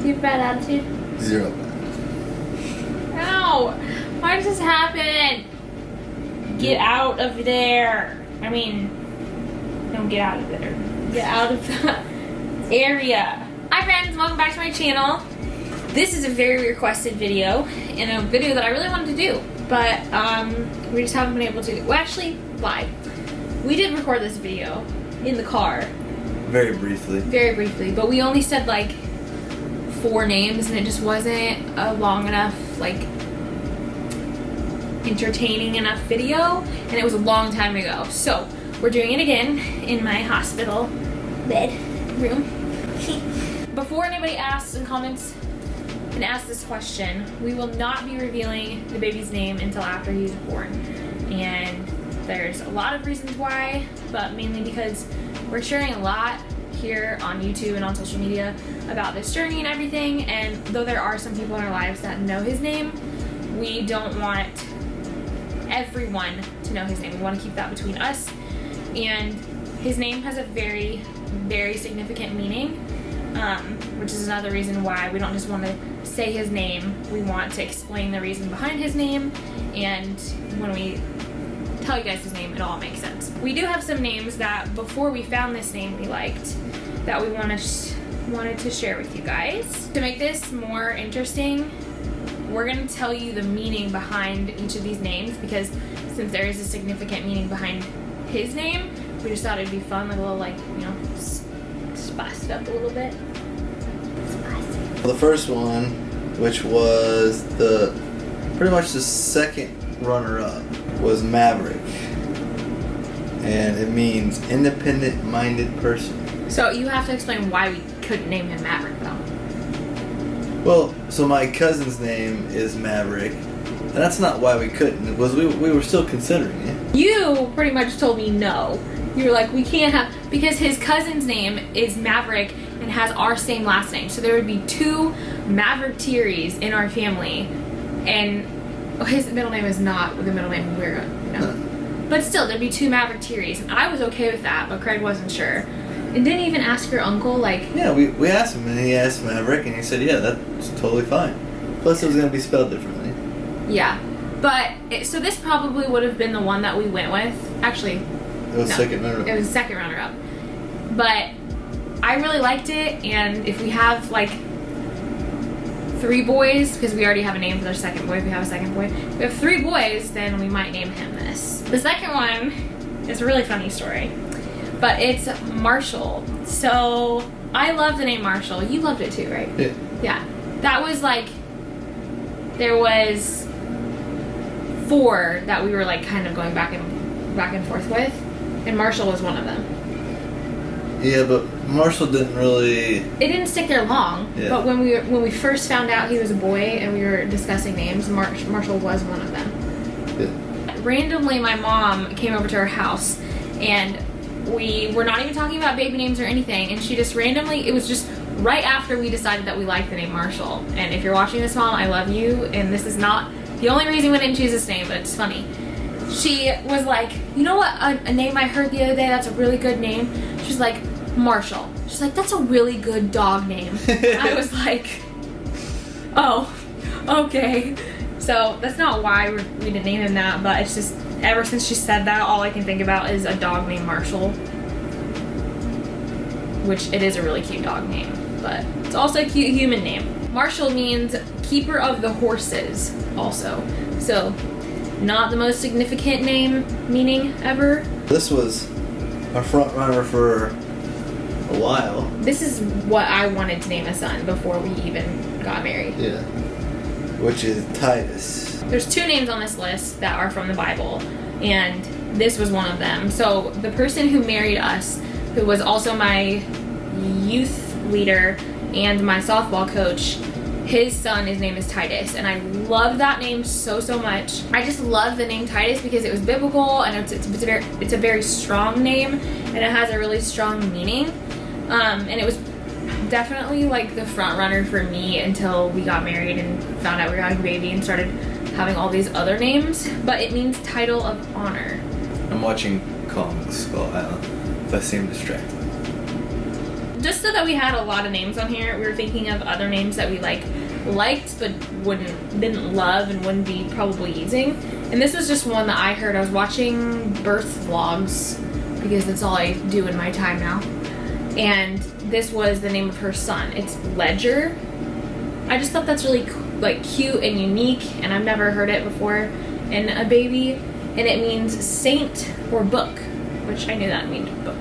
you have a bad attitude? 0 bad. Ow! Why does this happen? Get out of there. I mean, don't get out of there. Get out of that area. Hi friends, welcome back to my channel. This is a very requested video, and a video that I really wanted to do, but we just haven't been able to. Well, actually, lied. We did record this video in the car. Very briefly. Very briefly, but we only said like 4 names, and it just wasn't a long enough, like, entertaining enough video, and it was a long time ago. So we're doing it again in my hospital bedroom. Before anybody asks in comments and asks this question, we will not be revealing the baby's name until after he's born, and there's a lot of reasons why, but mainly because we're sharing a lot here on YouTube and on social media about this journey and everything, and though there are some people in our lives that know his name, we don't want everyone to know his name. We want to keep that between us, and his name has a very, very significant meaning, which is another reason why we don't just want to say his name. We want to explain the reason behind his name, and when we tell you guys his name, it all makes sense. We do have some names that before we found this name we liked, that we wanted to share with you guys. To make this more interesting, we're going to tell you the meaning behind each of these names, because since there is a significant meaning behind his name, we just thought it'd be fun, like a little, like, you know, spice it up a little bit. Spicy. The first one, which was pretty much the second runner-up, was Maverick, and it means independent-minded person. So you have to explain why we couldn't name him Maverick, though. Well, so my cousin's name is Maverick, and that's not why we couldn't. It was we were still considering it. You pretty much told me no. You were like, we can't have, because his cousin's name is Maverick and has our same last name, so there would be 2 Maverick-teries in our family, and his middle name is not the middle name we're gonna know. But still, there'd be 2 Maverick-teries, and I was okay with that, but Craig wasn't sure. And didn't even ask your uncle, like... Yeah, we asked him, and he asked Maverick, and he said, yeah, that's totally fine. Plus, it was going to be spelled differently. Yeah. But, so this probably would have been the one that we went with. Actually, it was second runner-up. It was second runner-up. But I really liked it, and if we have, like, 3 boys, because we already have a name for their second boy, if we have a second boy. If we have 3 boys, then we might name him this. The second one is a really funny story. But it's Marshall. So I love the name Marshall. You loved it too, right? Yeah. Yeah. That was like, there was 4 that we were like kind of going back and forth with, and Marshall was one of them. Yeah, but Marshall didn't really... It didn't stick there long. Yeah. But when we first found out he was a boy and we were discussing names, Marshall was one of them. Yeah. Randomly, my mom came over to our house, and we were not even talking about baby names or anything, and she just randomly, it was just right after we decided that we liked the name Marshall. And if you're watching this, Mom, I love you, and this is not the only reason we didn't choose this name, but it's funny. She was like, you know what, a name I heard the other day that's a really good name? She's like, Marshall. She's like, that's a really good dog name. I was like, oh, okay. So that's not why we didn't name him that, but it's just, ever since she said that, all I can think about is a dog named Marshall. Which, it is a really cute dog name, but it's also a cute human name. Marshall means keeper of the horses, also. So, not the most significant meaning ever. This was our front runner for a while. This is what I wanted to name a son before we even got married. Yeah. Which is Titus. There's 2 names on this list that are from the Bible, and this was one of them. So the person who married us, who was also my youth leader and my softball coach, his son, his name is Titus, and I love that name so much. I just love the name Titus because it was biblical, and it's a very strong name, and it has a really strong meaning. And it was definitely like the front runner for me until we got married and found out we were having a baby and started having all these other names. But it means title of honor. I'm watching Kong Skull Island if I seem distracted. just so that we had a lot of names on here, we were thinking of other names that we liked but didn't love and wouldn't be probably using. And this is just one that I heard. I was watching birth vlogs because that's all I do in my time now. And this was the name of her son. It's Ledger. I just thought that's really cute and unique, and I've never heard it before in a baby. And it means saint or book, which I knew that meant book.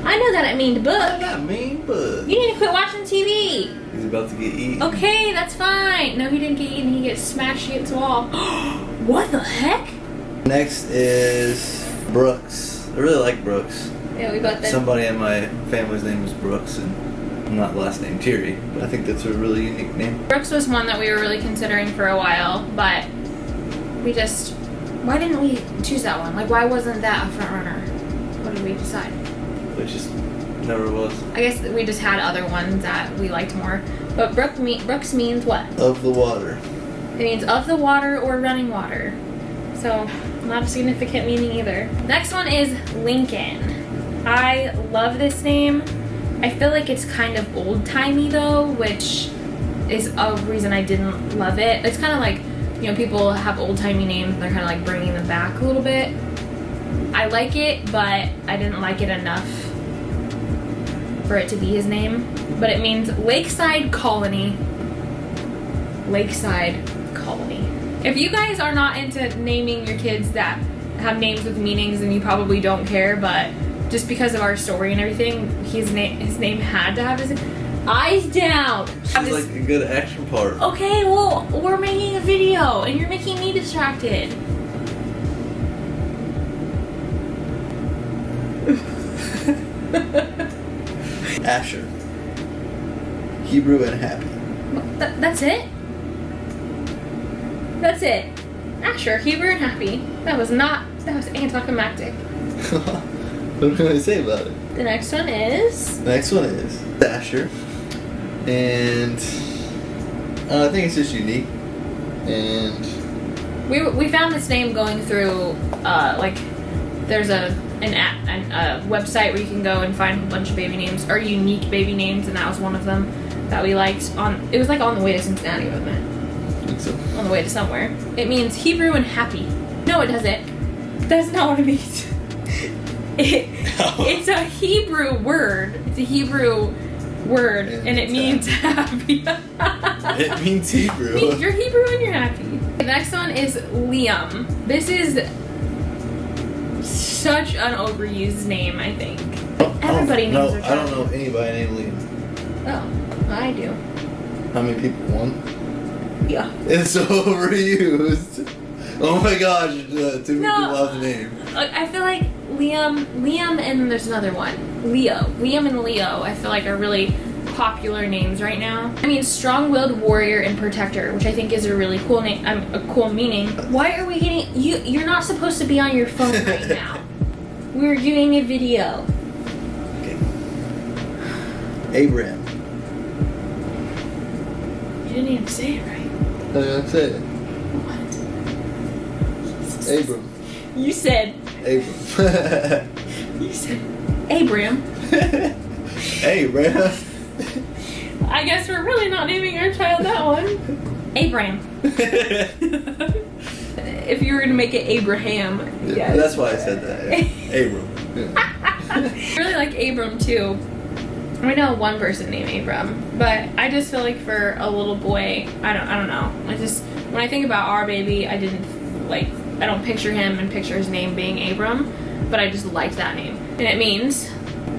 I know that it means book. That mean book. You need to quit watching TV. He's about to get eaten. Okay, that's fine. No, he didn't get eaten. He gets smashed against the wall. What the heck? Next is Brooks. I really like Brooks. Yeah, we both did. Somebody in my family's name is Brooks, and I'm not last name Terry, but I think that's a really unique name. Brooks was one that we were really considering for a while, but why didn't we choose that one? Why wasn't that a front runner? What did we decide? It just never was. I guess we just had other ones that we liked more. But Brooks means what? Of the water. It means of the water or running water. So, not a significant meaning either. Next one is Lincoln. I love this name. I feel like it's kind of old-timey though, which is a reason I didn't love it. It's kind of like, people have old-timey names and they're kind of bringing them back a little bit. I like it, but I didn't like it enough for it to be his name. But it means Lakeside Colony. Lakeside Colony. If you guys are not into naming your kids that have names with meanings, then you probably don't care, but just because of our story and everything, his name had to have his eyes down. She's like a good action part. Okay, well, we're making a video and you're making me distracted. Asher. Hebrew and happy. That's it? That's it. Asher, Hebrew and happy. That was anticlimactic. What can I say about it? The next one is Asher. And I think it's just unique. And we found this name going through there's a website where you can go and find a bunch of baby names or unique baby names, and that was one of them that we liked. It was on the way to Cincinnati, wasn't it? I think so. On the way to somewhere. It means Hebrew and happy. No, it doesn't. That's not what it means. It's a Hebrew word. It's a Hebrew word, and it means happy. It means Hebrew. It means you're Hebrew and you're happy. The next one is Liam. This is such an overused name, I think. Everybody names their child. I don't know anybody named Liam. Oh, I do. How many people? One? Yeah. It's overused. Oh my gosh, too many people have the name. I feel like Liam, and there's another one. Liam and Leo, I feel like are really popular names right now. I mean, strong-willed warrior and protector, which I think is a really cool name, a cool meaning. Why are we getting, you're not supposed to be on your phone right now. We're doing a video. Okay. Abraham. You didn't even say it right. I didn't say it. What? Abram. You said. Abram. You said Abraham. Abraham. I guess we're really not naming our child that one. Abraham. If you were to make it Abraham. Yeah, that's why I said that. Yeah. Abram. Yeah. I really like Abram too. I know one person named Abram, but I just feel like for a little boy, I don't know. When I think about our baby, I don't picture him and picture his name being Abram, but I just liked that name. And it means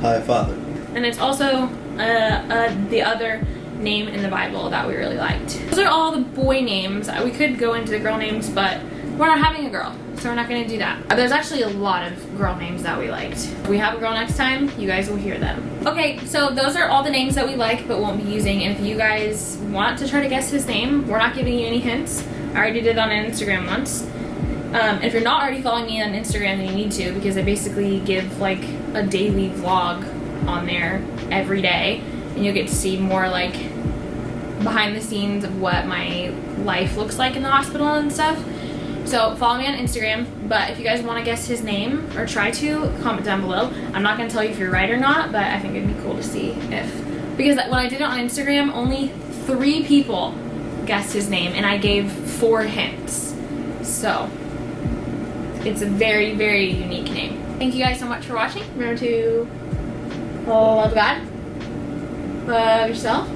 High Father. And it's also the other name in the Bible that we really liked. Those are all the boy names. We could go into the girl names, but we're not having a girl, so we're not going to do that. There's actually a lot of girl names that we liked. If we have a girl next time, you guys will hear them. Okay, so those are all the names that we like but won't be using, and if you guys want to try to guess his name, we're not giving you any hints. I already did it on Instagram once. If you're not already following me on Instagram, then you need to, because I basically give a daily vlog on there every day, and you'll get to see more behind the scenes of what my life looks like in the hospital and stuff. So follow me on Instagram, but if you guys want to guess his name or try to, comment down below. I'm not going to tell you if you're right or not, but I think it'd be cool to see if, because when I did it on Instagram, only 3 people guessed his name and I gave 4 hints. So it's a very, very unique name. Thank you guys so much for watching. Remember to love God, love yourself.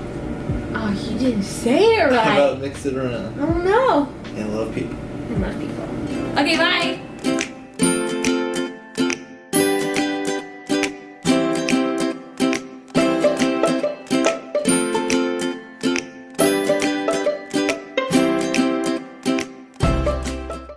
Oh, you didn't say it right. How about mix it around? Oh no. And love people. And love people. Okay, bye.